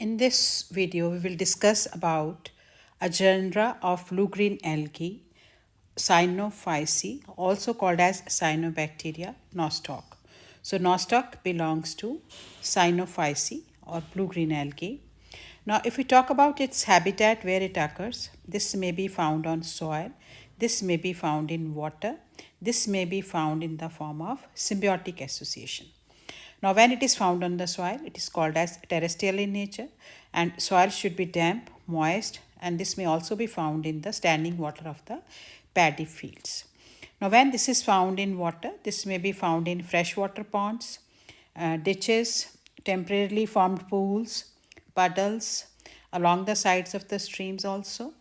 In this video, we will discuss about a genre of blue-green algae, Cyanophyceae, also called as Cyanobacteria, Nostoc. So Nostoc belongs to Cyanophyceae or blue-green algae. Now, if we talk about its habitat where it occurs, this may be found on soil, this may be found in water, this may be found in the form of symbiotic association. Now, when it is found on the soil, it is called as terrestrial in nature, and soil should be damp, moist, and this may also be found in the standing water of the paddy fields. Now, when this is found in water, this may be found in freshwater ponds, ditches, temporarily formed pools, puddles, along the sides of the streams also.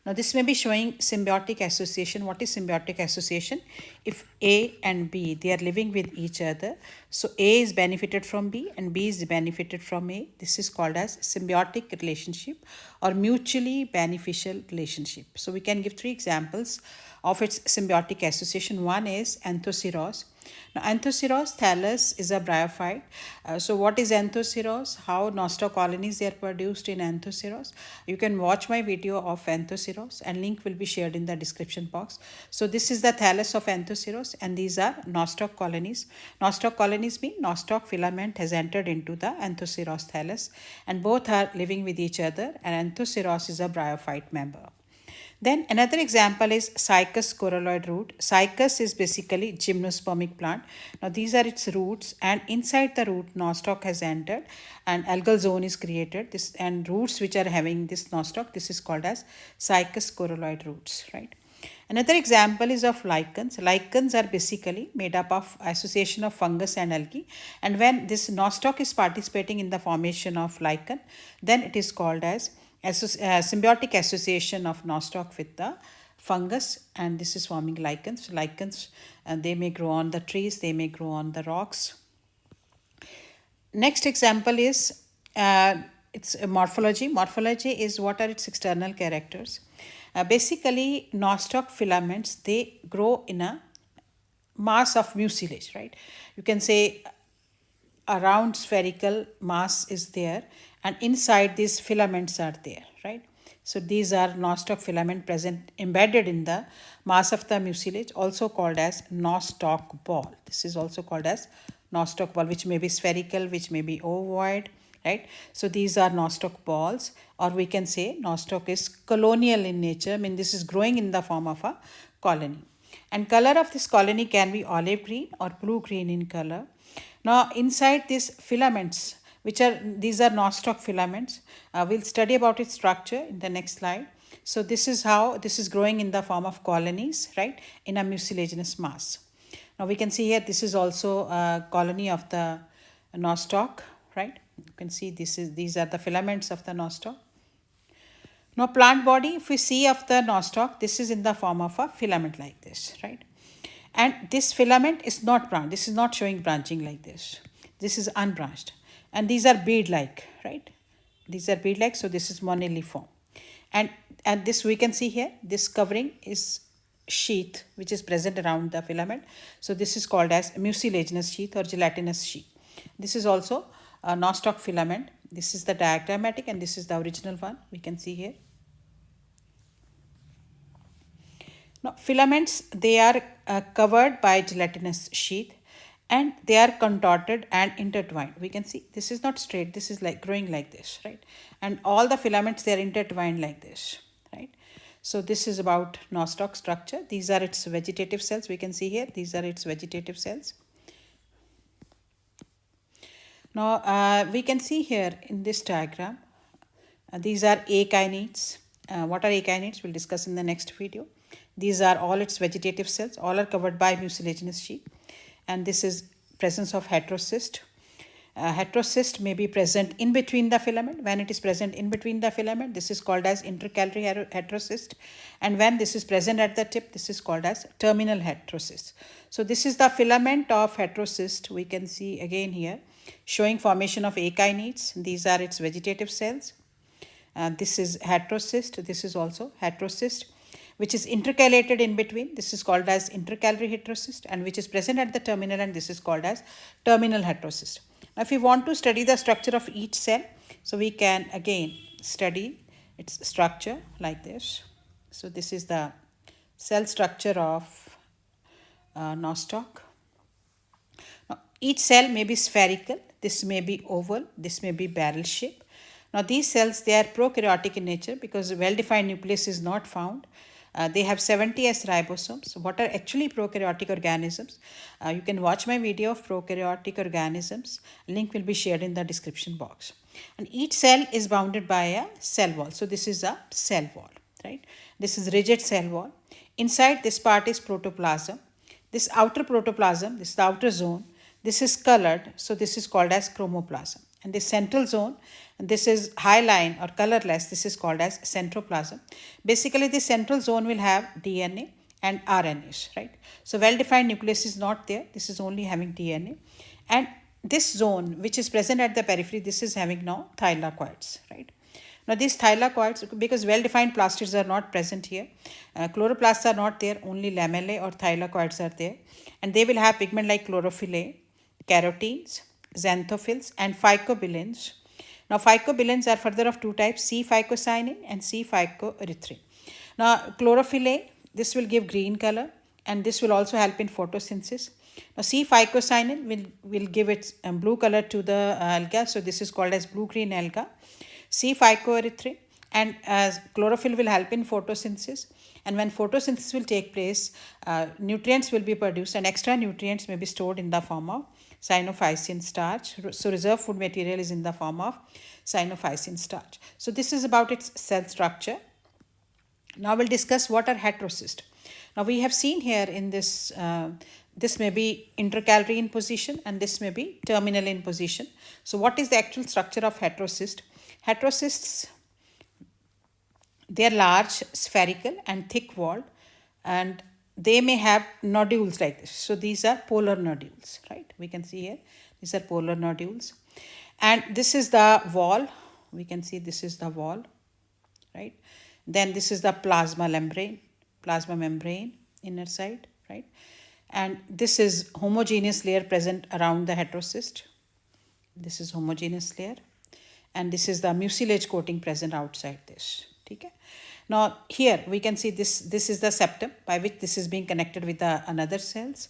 Now, this may be showing symbiotic association. What is symbiotic association? If A and B, they are living with each other. So, A is benefited from B and B is benefited from A. This is called as symbiotic relationship or mutually beneficial relationship. So, we can give three examples of its symbiotic association. One is Anthoceros. Now, Anthoceros thallus is a bryophyte. So, what is Anthoceros? How Nostoc colonies they are produced in Anthoceros? You can watch my video of Anthoceros and link will be shared in the description box. So, this is the thallus of Anthoceros and these are Nostoc colonies. Nostoc colonies mean Nostoc filament has entered into the Anthoceros thallus and both are living with each other and Anthoceros is a bryophyte member. Then another example is Cycas coralloid root. Cycas is basically gymnospermic plant. Now these are its roots and inside the root nostoc has entered and algal zone is created. This and roots which are having this nostoc, this is called as Cycas coralloid roots, right? Another example is of lichens. Lichens are basically made up of association of fungus and algae. And when this nostoc is participating in the formation of lichen, then it is called as symbiotic association of nostoc with the fungus and this is forming lichens. Lichens they may grow on the trees, they may grow on the rocks. Next example is its morphology. Morphology is what are its external characters. Basically, nostoc filaments they grow in a mass of mucilage, right? You can say a round spherical mass is there and inside these filaments are there, right? So these are nostoc filament present embedded in the mass of the mucilage, also called as nostoc ball. This is also called as nostoc ball, which may be spherical, which may be ovoid, right? So these are nostoc balls, or we can say nostoc is colonial in nature. I mean, this is growing in the form of a colony. And color of this colony can be olive green or blue green in color. Now, inside these filaments, these are nostoc filaments, we'll study about its structure in the next slide. So, this is how this is growing in the form of colonies, right, in a mucilaginous mass. Now, we can see here this is also a colony of the nostoc, right? You can see these are the filaments of the nostoc. Now, plant body, if we see of the nostoc, this is in the form of a filament like this, right? And this filament is not branched. This is not showing branching like this. This is unbranched. And these are bead-like, right? These are bead-like, so this is moniliform. And this we can see here, this covering is sheath which is present around the filament. So this is called as mucilaginous sheath or gelatinous sheath. This is also a nostoc filament. This is the diagrammatic and this is the original one we can see here. Now, filaments, they are covered by gelatinous sheath and they are contorted and intertwined. We can see this is not straight, this is like growing like this, right? And all the filaments, they are intertwined like this, right? So this is about nostoc structure. These are its vegetative cells. We can see here, these are its vegetative cells. Now, we can see here in this diagram, these are akinets. What are akinets? We'll discuss in the next video. These are all its vegetative cells. All are covered by mucilaginous sheath. And this is presence of heterocyst. Heterocyst may be present in between the filament. When it is present in between the filament, this is called as intercalary heterocyst. And when this is present at the tip, this is called as terminal heterocyst. So this is the filament of heterocyst. We can see again here, showing formation of akinets. These are its vegetative cells. This is heterocyst. This is also heterocyst, which is intercalated in between. This is called as intercalary heterocyst and which is present at the terminal and this is called as terminal heterocyst. Now, if you want to study the structure of each cell, So we can again study its structure like this. So this is the cell structure of nostoc. Now, each cell may be spherical, this may be oval, this may be barrel shape. Now these cells, they are prokaryotic in nature because a well-defined nucleus is not found. They have 70s ribosomes. What are actually prokaryotic organisms? You can watch my video of prokaryotic organisms. Link will be shared in the description box. And each cell is bounded by a cell wall. So this is a cell wall, right? This is rigid cell wall. Inside this part is protoplasm. This outer protoplasm, this is the outer zone, this is colored, so this is called as chromoplasm. And this central zone, and this is hyaline or colorless, this is called as centroplasm. Basically, the central zone will have DNA and RNAs, right? So well-defined nucleus is not there, this is only having DNA. And this zone, which is present at the periphery, this is having now thylakoids, right? Now these thylakoids, because well-defined plastids are not present here, chloroplasts are not there, only lamellae or thylakoids are there, and they will have pigment like chlorophyll A, carotenes, xanthophylls, and phycobilins. Now phycobilins are further of two types, C-phycocyanin and C-phycoerythrin. Now chlorophyll A, this will give green color, and this will also help in photosynthesis. Now C-phycocyanin will give its blue color to the alga, so this is called as blue-green-alga. C-phycoerythrin and as chlorophyll will help in photosynthesis, and when photosynthesis will take place, nutrients will be produced and extra nutrients may be stored in the form of cyanophycin starch. So reserve food material is in the form of cyanophycin starch. So this is about its cell structure. Now we'll discuss what are heterocysts. Now we have seen here in this, this may be intercalary in position and this may be terminal in position. So what is the actual structure of heterocyst? Heterocysts, they are large, spherical and thick walled, and they may have nodules like this. So these are polar nodules, right? We can see here, these are polar nodules. And this is the wall. We can see this is the wall, right? Then this is the plasma membrane, inner side, right? And this is homogeneous layer present around the heterocyst. This is homogeneous layer. And this is the mucilage coating present outside this. Okay? Now here we can see this is the septum by which this is being connected with the another cells.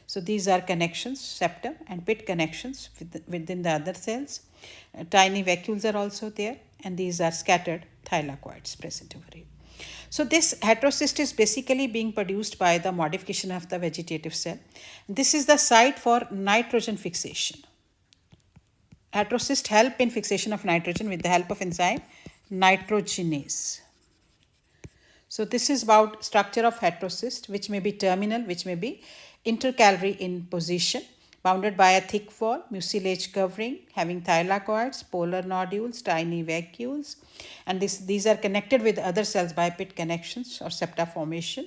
So these are connections, septum and pit connections within the other cells. Tiny vacuoles are also there, and these are scattered thylakoids present over here. So this heterocyst is basically being produced by the modification of the vegetative cell. This is the site for nitrogen fixation. Heterocysts help in fixation of nitrogen with the help of enzyme nitrogenase. So this is about structure of heterocyst, which may be terminal, which may be intercalary in position, bounded by a thick wall, mucilage covering, having thylakoids, polar nodules, tiny vacuoles, and these are connected with other cells by pit connections or septa formation.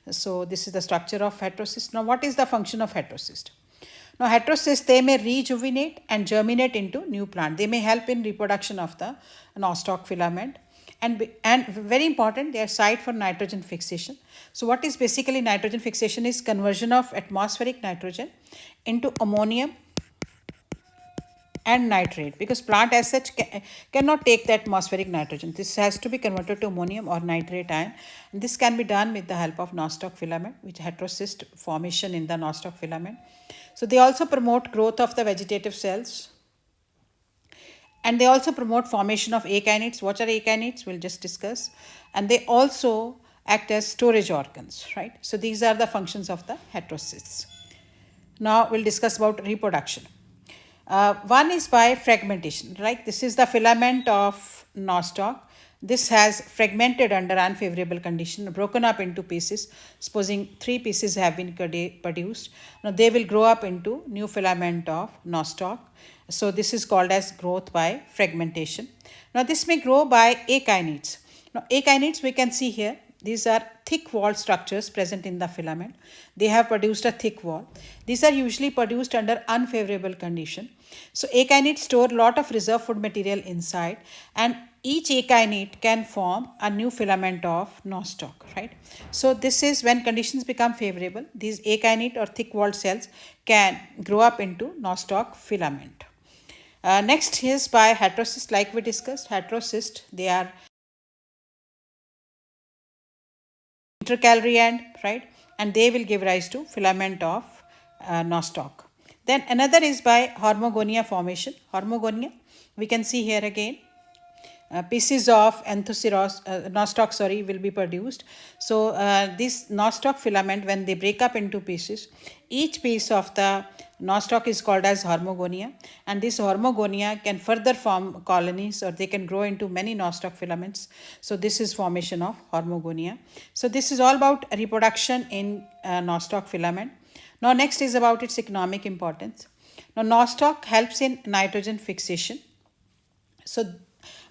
So this is the structure of heterocyst. Now what is the function of heterocyst? Now heterocysts, they may rejuvenate and germinate into new plant. They may help in reproduction of the nostoc filament, and very important, they are site for nitrogen fixation. So what is basically nitrogen fixation is conversion of atmospheric nitrogen into ammonium and nitrate, because plant as such cannot take the atmospheric nitrogen. This has to be converted to ammonium or nitrate ion, and this can be done with the help of nostoc filament, which heterocyst formation in the nostoc filament. So they also promote growth of the vegetative cells, and they also promote formation of akinites. What are akinites? We'll just discuss. And they also act as storage organs, right? So these are the functions of the heterocysts. Now we'll discuss about reproduction. One is by fragmentation, right? This is the filament of nostoc. This has fragmented under unfavorable condition, broken up into pieces. Supposing 3 pieces have been produced, now they will grow up into new filament of nostoc. So this is called as growth by fragmentation. Now this may grow by akinites. Now akinites we can see here. These are thick wall structures present in the filament. They have produced a thick wall. These are usually produced under unfavorable condition. So akinites store a lot of reserve food material inside, and each akinete can form a new filament of nostoc, right? So this is when conditions become favorable, these akinete or thick walled cells can grow up into nostoc filament. Next is by heterocyst, like we discussed. Heterocyst, they are intercalary end, right? And they will give rise to filament of nostoc. Then another is by hormogonia formation. Hormogonia, we can see here again pieces of nostoc will be produced. So this nostoc filament, when they break up into pieces, each piece of the nostoc is called as hormogonia, and this hormogonia can further form colonies, or they can grow into many nostoc filaments. So this is formation of hormogonia. So this is all about reproduction in nostoc filament. Now next is about its economic importance. Now nostoc helps in nitrogen fixation. So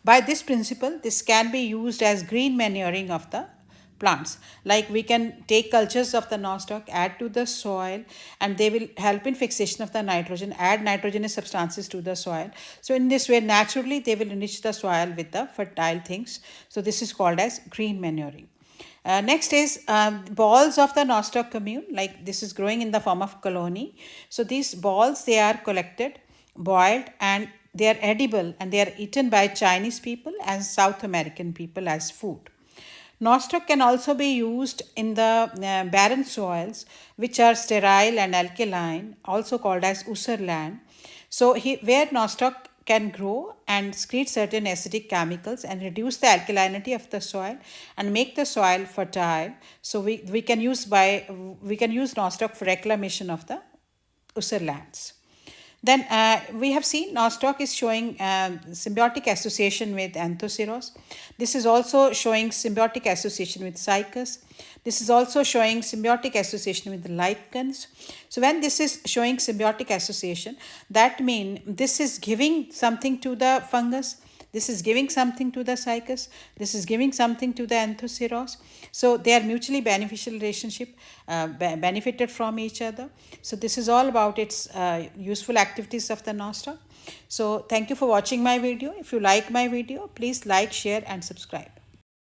by this principle, this can be used as green manuring of the plants. Like we can take cultures of the nostoc, add to the soil, and they will help in fixation of the nitrogen, add nitrogenous substances to the soil. So in this way, naturally, they will enrich the soil with the fertile things. So this is called as green manuring. Next is balls of the nostoc commune, like this is growing in the form of colony. So these balls, they are collected, boiled, and they are edible, and they are eaten by Chinese people and South American people as food. Nostoc can also be used in the barren soils, which are sterile and alkaline, also called as Usser land. So where nostoc can grow and excrete certain acidic chemicals and reduce the alkalinity of the soil and make the soil fertile. So we can use nostoc for reclamation of the Usser lands. Then we have seen nostoc is showing symbiotic association with anthoceros. This is also showing symbiotic association with cycas. This is also showing symbiotic association with lichens. So when this is showing symbiotic association, that means this is giving something to the fungus, this is giving something to the cycas, this is giving something to the anthoceros. So they are mutually beneficial relationship, benefited from each other. So this is all about its useful activities of the nostoc. So thank you for watching my video. If you like my video, please like, share and subscribe.